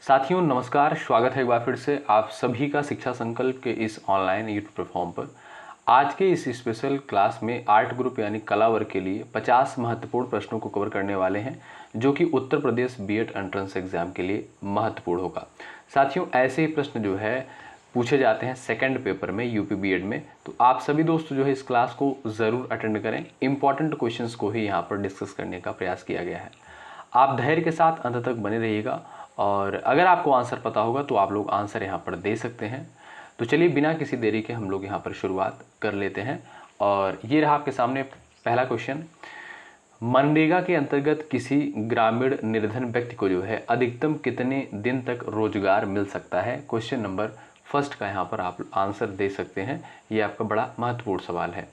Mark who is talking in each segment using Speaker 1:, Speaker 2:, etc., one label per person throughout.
Speaker 1: साथियों नमस्कार, स्वागत है एक बार फिर से आप सभी का शिक्षा संकल्प के इस ऑनलाइन यूट्यूब प्लेटफॉर्म पर। आज के इस स्पेशल क्लास में आर्ट ग्रुप यानी कला वर्ग के लिए 50 महत्वपूर्ण प्रश्नों को कवर करने वाले हैं, जो कि Uttar Pradesh BEd entrance exam के लिए महत्वपूर्ण होगा। साथियों ऐसे ही प्रश्न जो है पूछे जाते हैं सेकंड पेपर में यूपी बीएड में, तो आप सभी दोस्त जो है इस क्लास को ज़रूर अटेंड करें। इंपॉर्टेंट क्वेश्चंस को ही यहाँ पर डिस्कस करने का प्रयास किया गया है। आप धैर्य के साथ अंत तक बने रहिएगा और अगर आपको आंसर पता होगा तो आप लोग आंसर यहाँ पर दे सकते हैं। तो चलिए बिना किसी देरी के हम लोग यहाँ पर शुरुआत कर लेते हैं। और ये रहा आपके सामने पहला क्वेश्चन। मनरेगा के अंतर्गत किसी ग्रामीण निर्धन व्यक्ति को जो है अधिकतम कितने दिन तक रोजगार मिल सकता है? क्वेश्चन नंबर फर्स्ट का यहाँ पर आप आंसर दे सकते हैं। ये आपका बड़ा महत्वपूर्ण सवाल है।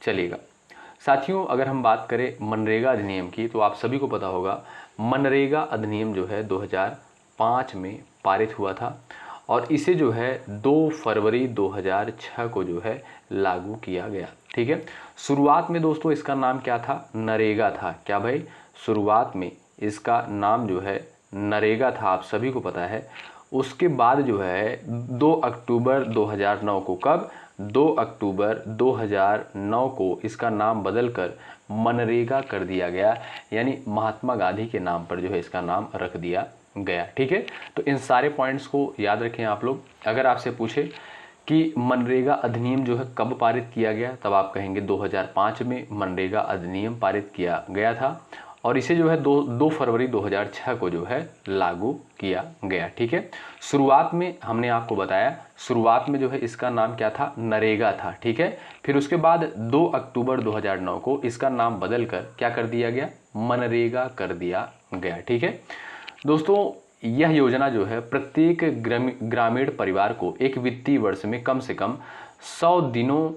Speaker 1: चलिएगा साथियों, अगर हम बात करें मनरेगा अधिनियम की तो आप सभी को पता होगा मनरेगा अधिनियम जो है 2005 में पारित हुआ था और इसे जो है 2 फरवरी 2006 को जो है लागू किया गया। ठीक है, शुरुआत में दोस्तों इसका नाम क्या था? नरेगा था। क्या भाई? शुरुआत में इसका नाम जो है नरेगा था, आप सभी को पता है। उसके बाद जो है 2 अक्टूबर 2009 को, कब? 2 अक्टूबर 2009 को इसका नाम बदलकर मनरेगा कर दिया गया, यानी महात्मा गांधी के नाम पर जो है इसका नाम रख दिया गया। ठीक है, तो इन सारे पॉइंट्स को याद रखें आप लोग। अगर आपसे पूछे कि मनरेगा अधिनियम जो है कब पारित किया गया, तब आप कहेंगे 2005 में मनरेगा अधिनियम पारित किया गया था और इसे जो है 2 फरवरी 2006 को जो है लागू किया गया। ठीक है, शुरुआत में हमने आपको बताया, शुरुआत में जो है इसका नाम क्या था? नरेगा था। ठीक है, फिर उसके बाद 2 अक्टूबर 2009 को इसका नाम बदलकर क्या कर दिया गया? मनरेगा कर दिया गया। ठीक है दोस्तों, यह योजना जो है प्रत्येक ग्रामीण परिवार को एक वित्तीय वर्ष में कम से कम 100 दिनों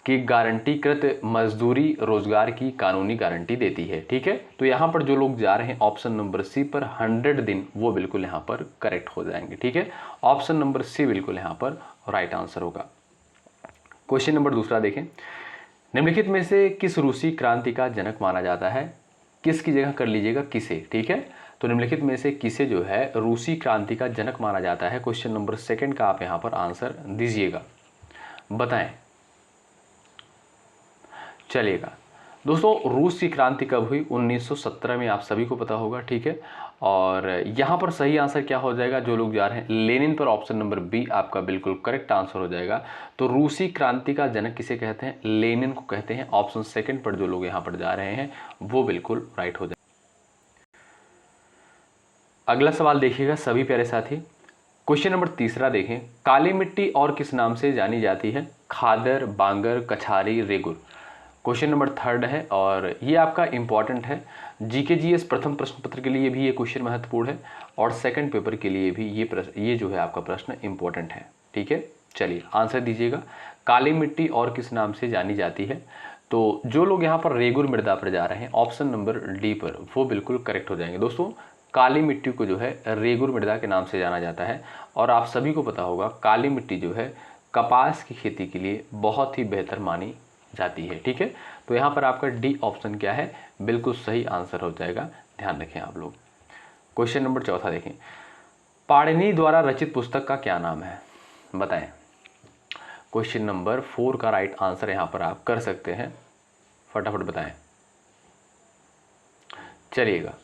Speaker 1: की गारंटीकृत मजदूरी रोजगार की कानूनी गारंटी देती है। ठीक है, तो यहाँ पर जो लोग जा रहे हैं ऑप्शन नंबर सी पर 100 दिन, वो बिल्कुल यहाँ पर करेक्ट हो जाएंगे। ठीक है, ऑप्शन नंबर सी बिल्कुल यहाँ पर राइट आंसर होगा। क्वेश्चन नंबर दूसरा देखें। निम्नलिखित में से किस रूसी क्रांति का जनक माना जाता है? किसकी जगह कर लीजिएगा किसे। ठीक है, तो निम्नलिखित में से किसे जो है रूसी क्रांति का जनक माना जाता है? क्वेश्चन नंबर सेकंड का आप यहाँ पर आंसर दीजिएगा, बताएं। चलिएगा दोस्तों, रूस की क्रांति कब हुई? 1917 में, आप सभी को पता होगा। ठीक है, और यहाँ पर सही आंसर क्या हो जाएगा? जो लोग जा रहे हैं लेनिन पर, ऑप्शन नंबर बी आपका बिल्कुल करेक्ट आंसर हो जाएगा। तो रूसी क्रांति का जनक किसे कहते हैं? लेनिन को कहते हैं। ऑप्शन सेकंड पर जो लोग यहाँ पर जा रहे हैं वो बिल्कुल राइट हो जाएगा। अगला सवाल देखिएगा सभी प्यारे साथी। क्वेश्चन नंबर तीसरा देखें। काली मिट्टी और किस नाम से जानी जाती है? खादर, बांगर, Kachari, regur. Question number third है और ये आपका इंपॉर्टेंट है। जीके जीएस प्रथम प्रश्न पत्र के लिए भी ये क्वेश्चन महत्वपूर्ण है और सेकंड पेपर के लिए भी ये जो है आपका प्रश्न इंपॉर्टेंट है। ठीक है, चलिए आंसर दीजिएगा। काली मिट्टी और किस नाम से जानी जाती है? तो जो लोग यहाँ पर रेगुर मृदा पर जा रहे हैं ऑप्शन नंबर डी पर, वो बिल्कुल करेक्ट हो जाएंगे। दोस्तों काली मिट्टी को जो है रेगुर मृदा के नाम से जाना जाता है और आप सभी को पता होगा काली मिट्टी जो है कपास की खेती के लिए बहुत ही बेहतर मानी जाती है। ठीक है, तो यहाँ पर आपका डी ऑप्शन क्या है? बिल्कुल सही आंसर हो जाएगा, ध्यान रखें आप लोग। क्वेश्चन नंबर चौथा देखें। पाणिनि द्वारा रचित पुस्तक का क्या नाम है? बताएं। क्वेश्चन नंबर 4 का राइट आंसर यहाँ पर आप कर सकते हैं, फटाफट बताएं। चलिएगा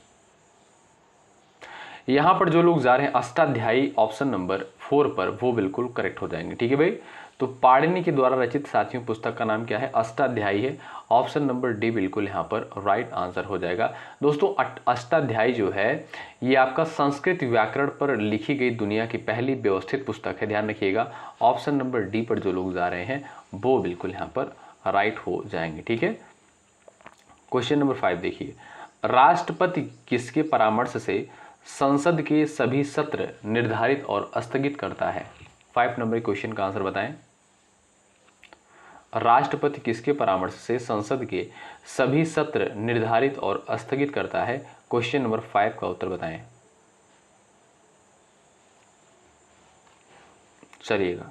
Speaker 1: यहाँ पर जो लोग जा रहे हैं अष्टाध्यायी ऑप्शन नंबर 4 पर, वो बिल्कुल करेक्ट हो जाएंगे। ठीक है भाई, तो पाणिनि के द्वारा रचित साथियों पुस्तक का नाम क्या है? अष्टाध्यायी है। ऑप्शन नंबर डी बिल्कुल यहाँ पर राइट आंसर हो जाएगा। दोस्तों अष्टाध्यायी जो है ये आपका संस्कृत व्याकरण पर लिखी गई दुनिया की पहली व्यवस्थित पुस्तक है, ध्यान रखिएगा। ऑप्शन नंबर डी पर जो लोग जा रहे हैं वो बिल्कुल यहाँ पर राइट हो जाएंगे। ठीक है, क्वेश्चन नंबर 5 देखिए। राष्ट्रपति किसके परामर्श से संसद के सभी सत्र निर्धारित और स्थगित करता है? 5 नंबर क्वेश्चन का आंसर बताएं। राष्ट्रपति किसके परामर्श से संसद के सभी सत्र निर्धारित और स्थगित करता है? क्वेश्चन नंबर 5 का उत्तर बताएं। चलिएगा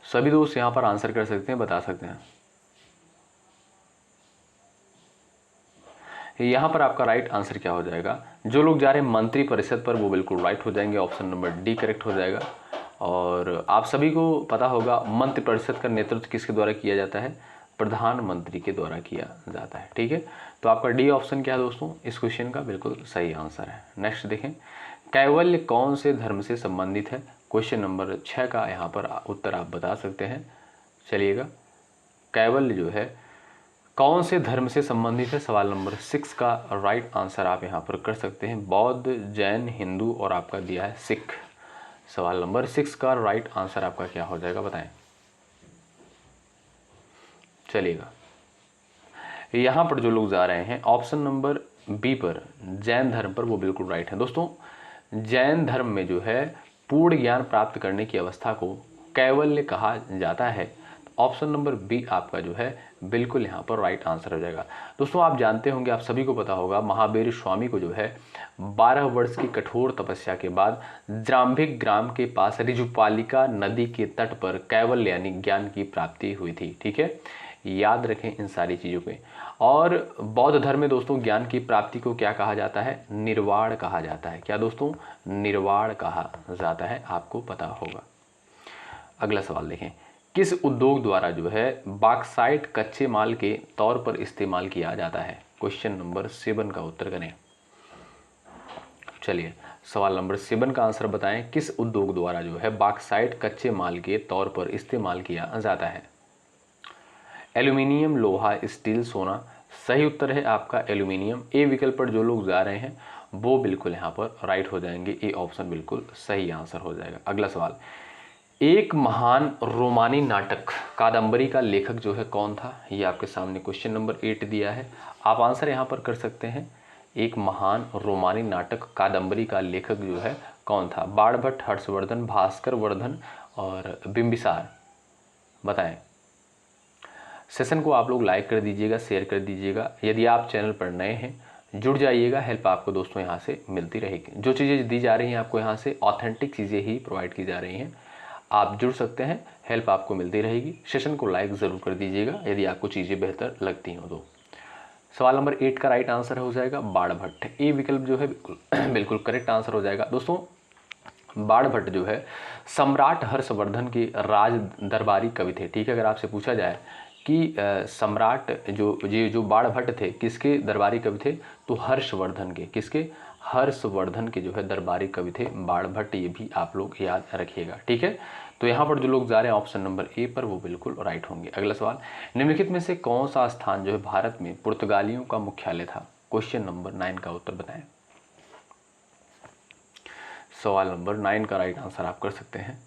Speaker 1: सभी दोस्त यहां पर आंसर कर सकते हैं, बता सकते हैं। यहाँ पर आपका राइट आंसर क्या हो जाएगा? जो लोग जा रहे हैं मंत्री परिषद पर वो बिल्कुल राइट हो जाएंगे, ऑप्शन नंबर डी करेक्ट हो जाएगा। और आप सभी को पता होगा मंत्री परिषद का नेतृत्व किसके द्वारा किया जाता है? प्रधानमंत्री के द्वारा किया जाता है। ठीक है, तो आपका डी ऑप्शन क्या है दोस्तों? इस क्वेश्चन का बिल्कुल सही आंसर है। नेक्स्ट देखें, कैवल्य कौन से धर्म से संबंधित है? क्वेश्चन नंबर 6 का यहाँ पर उत्तर आप बता सकते हैं। चलिएगा, कैवल्य जो है कौन से धर्म से संबंधित है? सवाल नंबर 6 का राइट आंसर आप यहाँ पर कर सकते हैं, बौद्ध, जैन, हिंदू और आपका दिया है सिख। सवाल नंबर 6 का राइट आंसर आपका क्या हो जाएगा बताएं। चलिएगा, यहाँ पर जो लोग जा रहे हैं ऑप्शन नंबर बी पर, जैन धर्म पर, वो बिल्कुल राइट है। दोस्तों, जैन धर्म में जो है पूर्ण ज्ञान प्राप्त करने की अवस्था को कैवल्य कहा जाता है। ऑप्शन नंबर बी आपका जो है बिल्कुल यहाँ पर राइट आंसर हो जाएगा। दोस्तों, आप जानते होंगे, आप सभी को पता होगा, महावीर स्वामी को जो है 12 वर्ष की कठोर तपस्या के बाद जाम्भिक ग्राम के पास ऋजुपालिका नदी के तट पर कैवल्य यानी ज्ञान की प्राप्ति हुई थी। ठीक है, याद रखें इन सारी चीज़ों पे। और बौद्ध धर्म में दोस्तों ज्ञान की प्राप्ति को क्या कहा जाता है? निर्वाण कहा जाता है। क्या दोस्तों? निर्वाण कहा जाता है, आपको पता होगा। अगला सवाल देखें, किस उद्योग द्वारा जो है बॉक्साइट कच्चे माल के तौर पर इस्तेमाल किया जाता है? क्वेश्चन नंबर 7 का उत्तर करें। चलिए, सवाल नंबर 7 का आंसर बताएं, किस उद्योग द्वारा जो है बॉक्साइट कच्चे माल के तौर पर इस्तेमाल किया जाता है? एल्यूमिनियम, लोहा, स्टील, सोना। सही उत्तर है आपका एल्यूमिनियम। ए विकल्प पर जो लोग जा रहे हैं वो बिल्कुल यहाँ पर राइट हो जाएंगे, ए ऑप्शन बिल्कुल सही आंसर हो जाएगा। अगला सवाल, एक महान रोमानी नाटक कादम्बरी का लेखक जो है कौन था? ये आपके सामने क्वेश्चन नंबर 8 दिया है, आप आंसर यहाँ पर कर सकते हैं। एक महान रोमानी नाटक कादम्बरी का लेखक जो है कौन था? बाणभट्ट, हर्षवर्धन, भास्कर वर्धन और बिंबिसार। बताएं। सेशन को आप लोग लाइक कर दीजिएगा, शेयर कर दीजिएगा। यदि आप चैनल पर नए हैं जुड़ जाइएगा, हेल्प आपको दोस्तों यहाँ से मिलती रहेगी। जो चीज़ें दी जा रही हैं आपको यहाँ से ऑथेंटिक चीज़ें ही प्रोवाइड की जा रही हैं, आप जुड़ सकते हैं, हेल्प आपको मिलती रहेगी। सेशन को लाइक ज़रूर कर दीजिएगा यदि आपको चीज़ें बेहतर लगती हो तो। सवाल नंबर 8 का राइट आंसर हो जाएगा बाणभट्ट। ए विकल्प जो है बिल्कुल करेक्ट आंसर हो जाएगा। दोस्तों, बाणभट्ट जो है सम्राट हर्षवर्धन के राज दरबारी कवि थे। ठीक है, अगर आपसे पूछा जाए कि सम्राट जो बाणभट्ट थे किसके दरबारी कवि थे, तो हर्षवर्धन के। किसके? हर्षवर्धन के जो है दरबारी कवि थे बाणभट्ट। ये भी आप लोग याद रखिएगा। ठीक है, तो यहाँ पर जो लोग जा रहे हैं ऑप्शन नंबर ए पर वो बिल्कुल राइट होंगे। अगला सवाल, निम्नलिखित में से कौन सा स्थान जो है भारत में पुर्तगालियों का मुख्यालय था? क्वेश्चन नंबर 9 का उत्तर बताएं। सवाल नंबर 9 का राइट आंसर आप कर सकते हैं।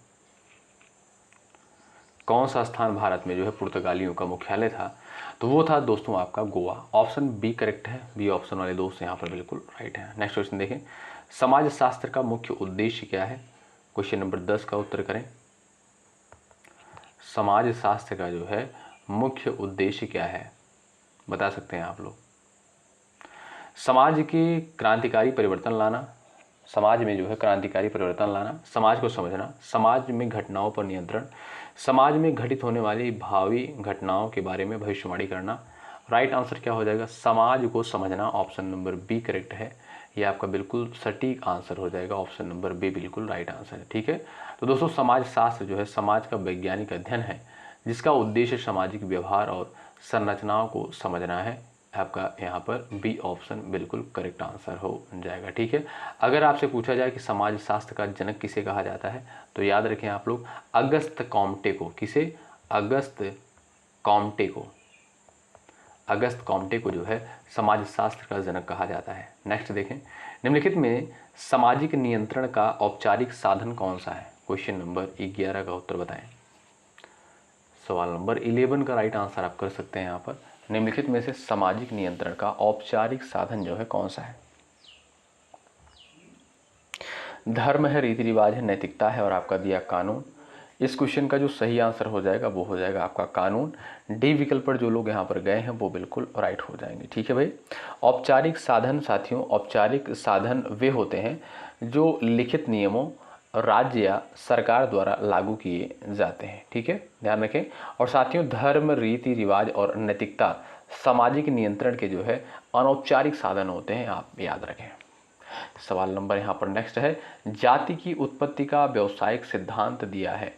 Speaker 1: कौन सा स्थान भारत में जो है पुर्तगालियों का मुख्यालय था? तो वो था दोस्तों आपका गोवा। ऑप्शन बी करेक्ट है। बी ऑप्शन वाले दोस्त यहाँ पर बिल्कुल राइट है। नेक्स्ट क्वेश्चन देखें, समाज शास्त्र का मुख्य उद्देश्य क्या है? क्वेश्चन नंबर 10 का उत्तर करें। समाज शास्त्र का जो है मुख्य उद्देश्य क्या है, बता सकते हैं आप लोग। समाज के क्रांतिकारी परिवर्तन लाना, समाज में जो है क्रांतिकारी परिवर्तन लाना, समाज को समझना, समाज में घटनाओं पर नियंत्रण, समाज में घटित होने वाली भावी घटनाओं के बारे में भविष्यवाणी करना। राइट आंसर क्या हो जाएगा? समाज को समझना। ऑप्शन नंबर बी करेक्ट है, ये आपका बिल्कुल सटीक आंसर हो जाएगा। ऑप्शन नंबर बी बिल्कुल राइट आंसर है। ठीक है, तो दोस्तों समाज शास्त्र जो है समाज का वैज्ञानिक अध्ययन है जिसका उद्देश्य सामाजिक व्यवहार और संरचनाओं को समझना है। आपका यहाँ पर बी ऑप्शन बिल्कुल करेक्ट आंसर हो जाएगा। ठीक है, अगर आपसे पूछा जाए कि समाज शास्त्र का जनक किसे कहा जाता है तो याद रखें आप लोग अगस्त कॉम्टे को। किसे? अगस्त कॉम्टे को। अगस्त कॉम्टे को जो है समाज शास्त्र का जनक कहा जाता है। नेक्स्ट देखें, निम्नलिखित में सामाजिक नियंत्रण का औपचारिक साधन कौन सा है? क्वेश्चन नंबर 11 का उत्तर बताएं। सवाल नंबर 11 का राइट आंसर आप कर सकते हैं यहाँ पर। निम्नलिखित में से सामाजिक नियंत्रण का औपचारिक साधन जो है कौन सा है? धर्म है, रीति रिवाज है, नैतिकता है और आपका दिया कानून। इस क्वेश्चन का जो सही आंसर हो जाएगा वो हो जाएगा आपका कानून। डी विकल्प पर जो लोग यहाँ पर गए हैं वो बिल्कुल राइट हो जाएंगे। ठीक है भाई, औपचारिक साधन साथियों, औपचारिक साधन वे होते हैं जो लिखित नियमों राज्य या सरकार द्वारा लागू किए जाते हैं। ठीक है, ध्यान रखें। और साथियों, धर्म, रीति रिवाज और नैतिकता सामाजिक नियंत्रण के जो है अनौपचारिक साधन होते हैं, आप याद रखें। सवाल नंबर यहाँ पर नेक्स्ट है, जाति की उत्पत्ति का व्यावसायिक सिद्धांत दिया है।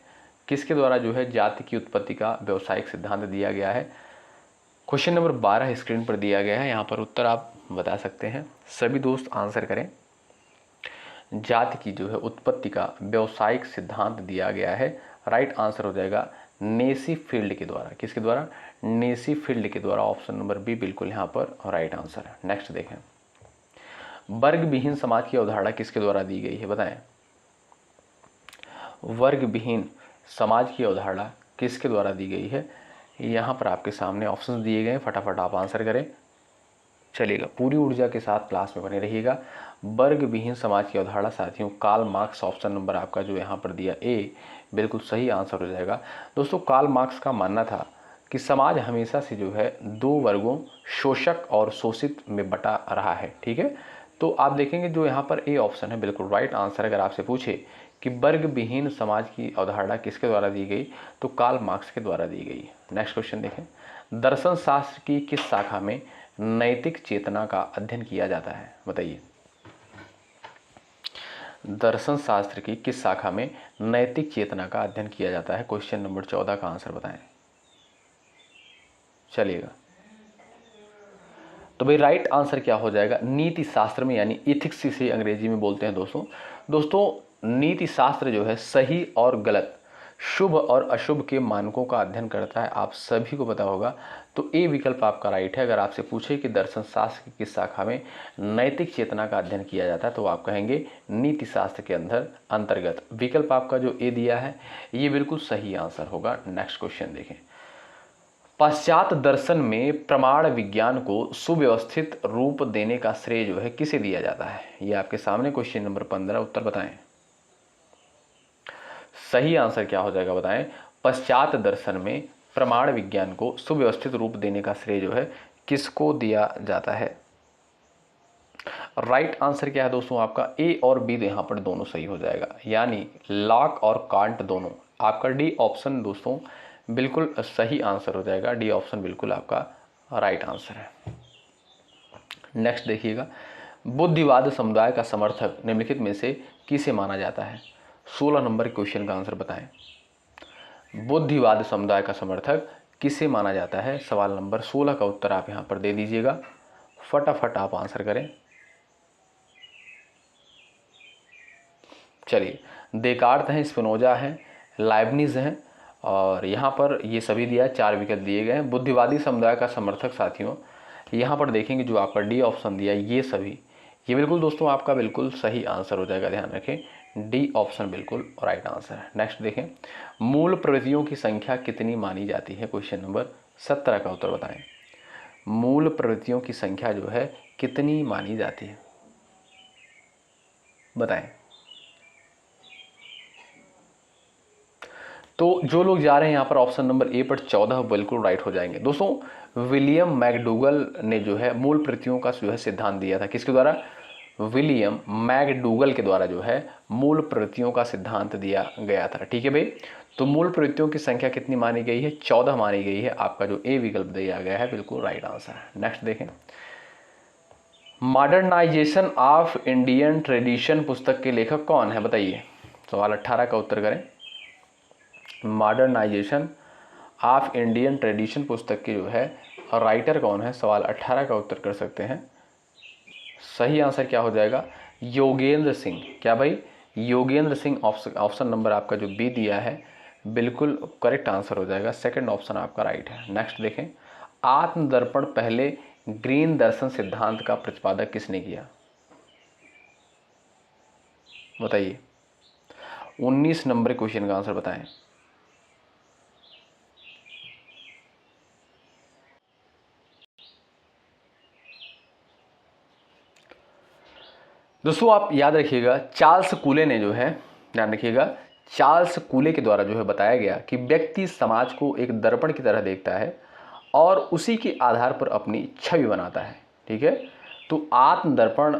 Speaker 1: किसके द्वारा जो है जाति की उत्पत्ति का व्यावसायिक सिद्धांत दिया गया है? क्वेश्चन नंबर 12 स्क्रीन पर दिया गया है, यहाँ पर उत्तर आप बता सकते हैं। सभी दोस्त आंसर करें। जाति की जो है उत्पत्ति का व्यावसायिक सिद्धांत दिया गया है। राइट आंसर हो जाएगा नेसी फील्ड के द्वारा। किसके द्वारा? नेसी फील्ड के द्वारा। ऑप्शन नंबर बी बिल्कुल यहाँ पर राइट आंसर है। नेक्स्ट देखें, वर्ग विहीन समाज की अवधारणा किसके द्वारा दी गई है? बताएं। वर्ग विहीन समाज की अवधारणा किसके द्वारा दी गई है? यहाँ पर आपके सामने ऑप्शन दिए गए हैं, फटाफट आप आंसर करें। चलिएगा, पूरी ऊर्जा के साथ क्लास में बने रहिएगा। वर्ग विहीन समाज की अवधारणा साथियों कार्ल मार्क्स, ऑप्शन नंबर आपका जो यहाँ पर दिया ए बिल्कुल सही आंसर हो जाएगा। दोस्तों, कार्ल मार्क्स का मानना था कि समाज हमेशा से जो है दो वर्गों शोषक और शोषित में बटा रहा है। ठीक है, तो आप देखेंगे जो यहाँ पर ए ऑप्शन है बिल्कुल राइट आंसर। अगर आपसे पूछे कि वर्ग विहीन समाज की अवधारणा किसके द्वारा दी गई, तो कार्ल मार्क्स के द्वारा दी गई। नेक्स्ट क्वेश्चन देखें, दर्शन शास्त्र की किस शाखा में नैतिक चेतना का अध्ययन किया जाता है? बताइए। दर्शन शास्त्र की किस शाखा में नैतिक चेतना का अध्ययन किया जाता है? क्वेश्चन नंबर 14 का आंसर बताएं। चलिएगा, तो भाई राइट आंसर क्या हो जाएगा? नीति शास्त्र में, यानी इथिक्स से अंग्रेजी में बोलते हैं दोस्तों नीति शास्त्र जो है सही और गलत, शुभ और अशुभ के मानकों का अध्ययन करता है। आप सभी को पता होगा, तो ए विकल्प आपका राइट है। अगर आपसे पूछे कि दर्शन शास्त्र की किस शाखा में नैतिक चेतना का अध्ययन किया जाता है, तो आप कहेंगे नीति शास्त्र के अंतर्गत। विकल्प आपका जो ए दिया है ये बिल्कुल सही आंसर होगा। नेक्स्ट क्वेश्चन देखें, पाश्चात्य दर्शन में प्रमाण विज्ञान को सुव्यवस्थित रूप देने का श्रेय जो है किसे दिया जाता है? ये आपके सामने क्वेश्चन नंबर 15, उत्तर बताएं। सही आंसर क्या हो जाएगा? बताएं। पाश्चात्य दर्शन में प्रमाण विज्ञान को सुव्यवस्थित रूप देने का श्रेय जो है किसको दिया जाता है? राइट आंसर क्या है दोस्तों आपका? ए और बी यहां पर दोनों सही हो जाएगा, यानी लॉक और कांट दोनों। आपका डी ऑप्शन दोस्तों बिल्कुल सही आंसर हो जाएगा। डी ऑप्शन बिल्कुल आपका राइट आंसर है। नेक्स्ट देखिएगा, बुद्धिवाद समुदाय का समर्थक निम्नलिखित में से किसे माना जाता है? 16 नंबर क्वेश्चन का आंसर बताएं। बुद्धिवाद समुदाय का समर्थक किसे माना जाता है? सवाल नंबर 16 का उत्तर आप यहां पर दे दीजिएगा। फटाफट आप आंसर करें। चलिए, देकार्त हैं, स्पिनोजा हैं, लाइबनिज हैं, और यहाँ पर ये सभी दिया है, 4 विकल्प दिए गए हैं। बुद्धिवादी समुदाय का समर्थक साथियों यहाँ पर देखेंगे जो आपका डी ऑप्शन दिया है, ये सभी, ये बिल्कुल दोस्तों आपका बिल्कुल सही आंसर हो जाएगा। ध्यान रखें, डी ऑप्शन बिल्कुल राइट आंसर है। नेक्स्ट देखें, मूल प्रवृत्तियों की संख्या कितनी मानी जाती है? क्वेश्चन नंबर 17 का उत्तर बताएं। मूल प्रवृत्तियों की संख्या जो है कितनी मानी जाती है? बताएं। तो जो लोग जा रहे हैं यहाँ पर ऑप्शन नंबर ए पर 14 बिल्कुल राइट हो जाएंगे। दोस्तों विलियम मैकडूगल ने जो है मूल प्रवृत्तियों का जो है सिद्धांत दिया था। किसके द्वारा? विलियम मैकडूगल के द्वारा जो है मूल प्रवृत्तियों का सिद्धांत दिया गया था। ठीक है भाई, तो मूल प्रवृत्तियों की संख्या कितनी मानी गई है? 14 मानी गई है। आपका जो ए विकल्प दिया गया है बिल्कुल राइट आंसर है। नेक्स्ट देखें, मॉडर्नाइजेशन ऑफ इंडियन ट्रेडिशन पुस्तक के लेखक कौन है? बताइए। सवाल 18 का उत्तर करें। मॉडर्नाइजेशन ऑफ इंडियन ट्रेडिशन पुस्तक की जो है राइटर कौन है? सवाल 18 का उत्तर कर सकते हैं। सही आंसर क्या हो जाएगा? योगेंद्र सिंह। क्या भाई? योगेंद्र सिंह। ऑप्शन नंबर आपका जो बी दिया है बिल्कुल करेक्ट आंसर हो जाएगा। सेकंड ऑप्शन आपका राइट है। नेक्स्ट देखें, आत्मदर्पण पहले ग्रीन दर्शन सिद्धांत का प्रतिपादक किसने किया? बताइए। 19 नंबर क्वेश्चन का आंसर बताएं। दोस्तों आप याद रखिएगा, चार्ल्स कूले ने जो है, ध्यान रखिएगा, चार्ल्स कूले के द्वारा जो है बताया गया कि व्यक्ति समाज को एक दर्पण की तरह देखता है और उसी के आधार पर अपनी छवि बनाता है। ठीक है, तो आत्मदर्पण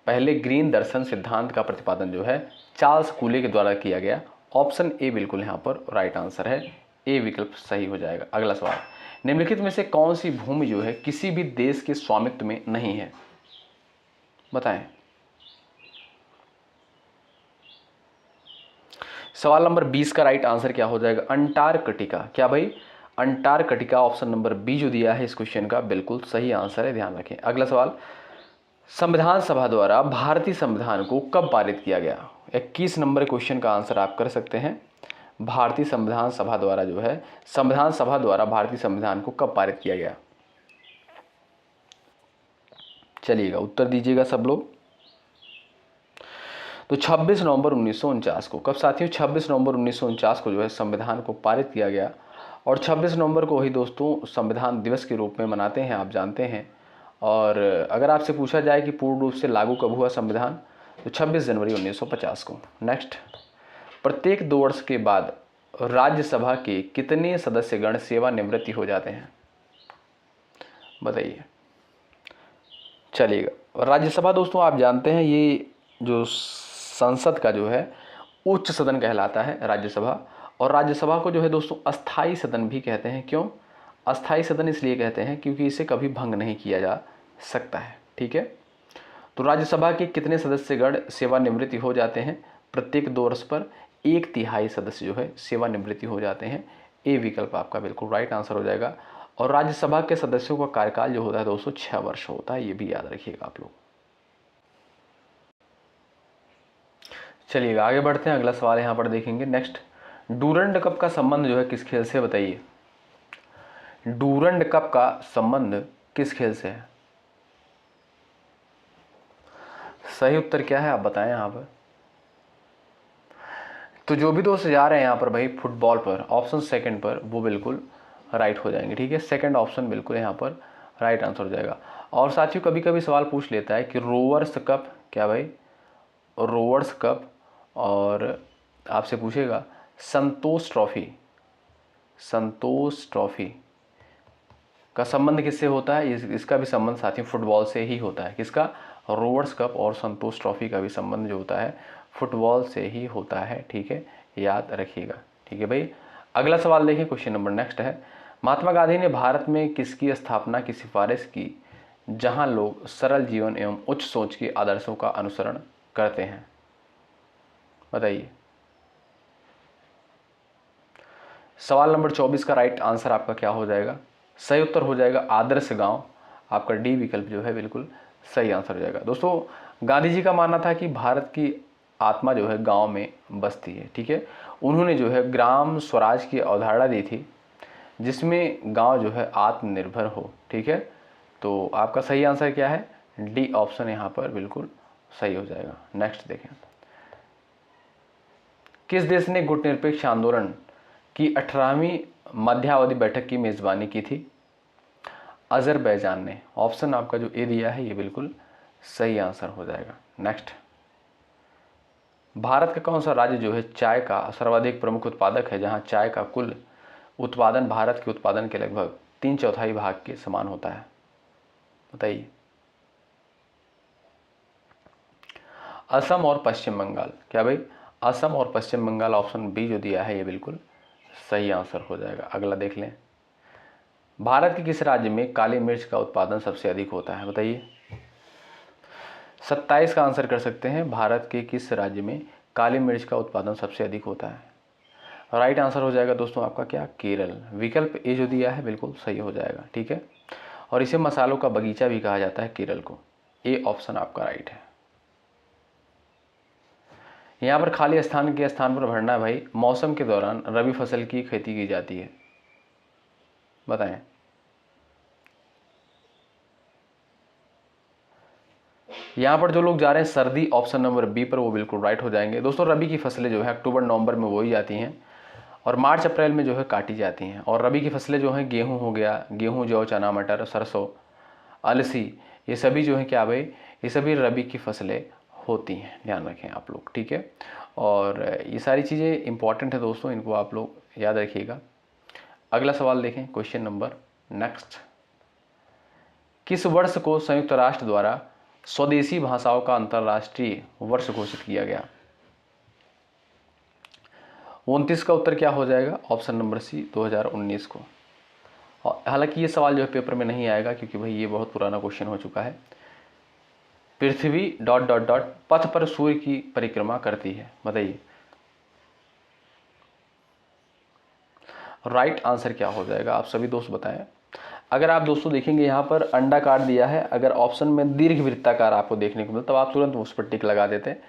Speaker 1: पहले ग्रीन दर्शन सिद्धांत का प्रतिपादन जो है चार्ल्स कूले के द्वारा किया गया। ऑप्शन ए बिल्कुल यहाँ पर राइट आंसर है। ए विकल्प सही हो जाएगा। अगला सवाल, निम्नलिखित में से कौन सी भूमि जो है किसी भी देश के स्वामित्व में नहीं है, बताएं। सवाल नंबर 20 का राइट आंसर क्या हो जाएगा, अंटार्कटिका। क्या भाई, अंटार्कटिका। ऑप्शन नंबर बी जो दिया है इस क्वेश्चन का बिल्कुल सही आंसर है, ध्यान रखें। अगला सवाल, संविधान सभा द्वारा भारतीय संविधान को कब पारित किया गया। 21 नंबर क्वेश्चन का आंसर आप कर सकते हैं। भारतीय संविधान सभा द्वारा जो है, संविधान सभा द्वारा भारतीय संविधान को कब पारित किया गया। चलिएगा उत्तर दीजिएगा सब लोग। तो 26 नवंबर 1949 को, कब साथियों, 26 नवंबर 1949 को जो है संविधान को पारित किया गया। और 26 नवंबर को ही दोस्तों संविधान दिवस के रूप में मनाते हैं, आप जानते हैं। और अगर आपसे पूछा जाए कि पूर्ण रूप से लागू कब हुआ संविधान, तो 26 जनवरी 1950 को। नेक्स्ट, प्रत्येक 2 वर्ष के बाद राज्यसभा के कितने सदस्यगण सेवानिवृत्ति हो जाते हैं, बताइए। चलिएगा, राज्यसभा दोस्तों आप जानते हैं ये जो संसद का जो है उच्च सदन कहलाता है राज्यसभा। और राज्यसभा को जो है दोस्तों अस्थाई सदन भी कहते हैं। क्यों अस्थाई सदन इसलिए कहते हैं क्योंकि इसे कभी भंग नहीं किया जा सकता है, ठीक है। तो राज्यसभा के कितने सदस्यगण सेवानिवृत्ति हो जाते हैं, प्रत्येक 2 वर्ष पर 1/3 सदस्य जो है सेवानिवृत्ति हो जाते हैं। ए विकल्प आपका बिल्कुल राइट आंसर हो जाएगा। और राज्यसभा के सदस्यों का कार्यकाल जो होता है दोस्तों 6 वर्ष होता है, ये भी याद रखिएगा आप लोग। चलिएगा आगे बढ़ते हैं, अगला सवाल यहाँ पर देखेंगे। नेक्स्ट, डूरंड कप का संबंध जो है किस खेल से, बताइए। डूरंड कप का संबंध किस खेल से है। सही उत्तर क्या है आप बताएं यहाँ पर। तो जो भी दोस्त जा रहे हैं यहाँ पर भाई फुटबॉल पर, ऑप्शन सेकंड पर, वो बिल्कुल राइट हो जाएंगे, ठीक है। सेकंड ऑप्शन बिल्कुल यहाँ पर राइट आंसर हो जाएगा। और साथियों कभी कभी सवाल पूछ लेता है कि रोवर्स कप, क्या भाई, रोवर्स कप। और आपसे पूछेगा संतोष ट्रॉफी, संतोष ट्रॉफी का संबंध किससे होता है। इसका भी संबंध साथियों फुटबॉल से ही होता है। किसका, रोवर्स कप और संतोष ट्रॉफी का भी संबंध जो होता है फुटबॉल से ही होता है, ठीक है, याद रखिएगा, ठीक है भाई। अगला सवाल देखिए, क्वेश्चन नंबर नेक्स्ट है, महात्मा गांधी ने भारत में किसकी स्थापना की सिफारिश की जहां लोग सरल जीवन एवं उच्च सोच के आदर्शों का अनुसरण करते हैं, बताइए। सवाल नंबर 24 का राइट आंसर आपका क्या हो जाएगा, सही उत्तर हो जाएगा आदर्श गांव। आपका डी विकल्प जो है बिल्कुल सही आंसर हो जाएगा। दोस्तों गांधी जी का मानना था कि भारत की आत्मा जो है गांव में बसती है, ठीक है। उन्होंने जो है ग्राम स्वराज की अवधारणा दी थी जिसमें गांव जो है आत्मनिर्भर हो, ठीक है। तो आपका सही आंसर क्या है, डी ऑप्शन यहाँ पर बिल्कुल सही हो जाएगा। नेक्स्ट देखें, किस देश ने गुटनिरपेक्ष आंदोलन की 18वीं मध्यावधि बैठक की मेजबानी की थी। अजरबैजान ने। ऑप्शन आपका जो ए दिया है ये बिल्कुल सही आंसर हो जाएगा। नेक्स्ट, भारत का कौन सा राज्य जो है चाय का सर्वाधिक प्रमुख उत्पादक है, जहां चाय का कुल उत्पादन भारत के उत्पादन के लगभग 3/4 भाग के समान होता है, बताइए। असम और पश्चिम बंगाल। क्या भाई, असम और पश्चिम बंगाल। ऑप्शन बी जो दिया है ये बिल्कुल सही आंसर हो जाएगा। अगला देख लें, भारत के किस राज्य में काली मिर्च का उत्पादन सबसे अधिक होता है, बताइए। 27 का आंसर कर सकते हैं, भारत के किस राज्य में काली मिर्च का उत्पादन सबसे अधिक होता है। राइट आंसर हो जाएगा दोस्तों आपका क्या, केरल। विकल्प ए जो दिया है बिल्कुल सही हो जाएगा, ठीक है। और इसे मसालों का बगीचा भी कहा जाता है केरल को। ए ऑप्शन आपका राइट है। यहाँ पर खाली स्थान के स्थान पर भरना है भाई। मौसम के दौरान रबी फसल की खेती की जाती है, बताएं। यहाँ पर जो लोग जा रहे हैं सर्दी, ऑप्शन नंबर बी पर, वो बिल्कुल राइट हो जाएंगे। दोस्तों रबी की फसलें जो है अक्टूबर नवंबर में बोई जाती हैं और मार्च अप्रैल में जो है काटी जाती हैं। और रबी की फसलें जो हैं गेहूँ हो गया, गेहूँ, जौ, चना, मटर, सरसों, अलसी, ये सभी जो है क्या भाई, ये सभी रबी की फसलें होती हैं, ध्यान रखें आप लोग, ठीक है। और ये सारी चीज़ें इंपॉर्टेंट है दोस्तों, इनको आप लोग याद रखिएगा। अगला सवाल देखें, क्वेश्चन नंबर नेक्स्ट, किस वर्ष को संयुक्त राष्ट्र द्वारा स्वदेशी भाषाओं का अंतर्राष्ट्रीय वर्ष घोषित किया गया। 29 का उत्तर क्या हो जाएगा, ऑप्शन नंबर सी 2019 को। और हालांकि ये सवाल जो है पेपर में नहीं आएगा क्योंकि भाई ये बहुत पुराना क्वेश्चन हो चुका है। पृथ्वी डॉट डॉट डॉट पथ पर सूर्य की परिक्रमा करती है, बताइए राइट आंसर क्या हो जाएगा, आप सभी दोस्त बताएं। अगर आप दोस्तों देखेंगे यहाँ पर अंडाकार दिया है, अगर ऑप्शन में दीर्घ वृत्ताकार आपको देखने को मिलता तब आप तुरंत उस पर टिक लगा देते हैं।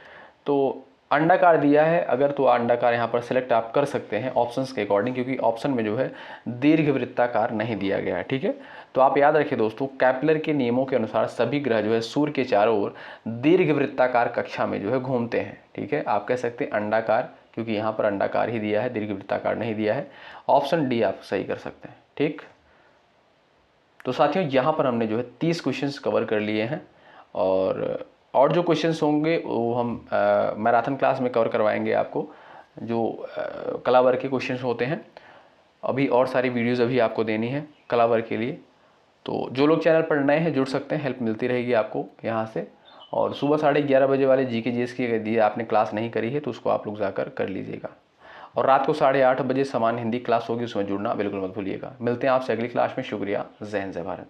Speaker 1: तो अंडाकार दिया है अगर, तो अंडाकार यहाँ पर सिलेक्ट आप कर सकते हैं ऑप्शंस के अकॉर्डिंग, क्योंकि ऑप्शन में जो है दीर्घ वृत्ताकार नहीं दिया गया है, ठीक है। तो आप याद रखिए दोस्तों, कैपलर के नियमों के अनुसार सभी ग्रह जो है सूर्य के चारों ओर दीर्घ वृत्ताकार कक्षा में जो है घूमते हैं, ठीक है। आप कह सकते हैं अंडाकार, क्योंकि यहाँ पर अंडाकार ही दिया है, दीर्घ वृत्ताकार नहीं दिया है। ऑप्शन डी आप सही कर सकते हैं, ठीक। तो साथियों यहाँ पर हमने जो है 30 क्वेश्चंस कवर कर लिए हैं, और जो क्वेश्चंस होंगे वो हम मैराथन क्लास में कवर करवाएंगे आपको, जो कला वर्ग के क्वेश्चंस होते हैं। अभी और सारी वीडियोस अभी आपको देनी है कला वर्ग के लिए। तो जो लोग चैनल पर नए हैं जुड़ सकते हैं, हेल्प मिलती रहेगी आपको यहाँ से। और सुबह 11:30 बजे वाले जीके जीएस की यदि आपने क्लास नहीं करी है तो उसको आप लोग जाकर कर लीजिएगा। और रात को 8:30 बजे सामान्य हिंदी क्लास होगी, उसमें जुड़ना बिल्कुल मत भूलिएगा। मिलते हैं आपसे अगली क्लास में। शुक्रिया। जय हिंद, जय भारत।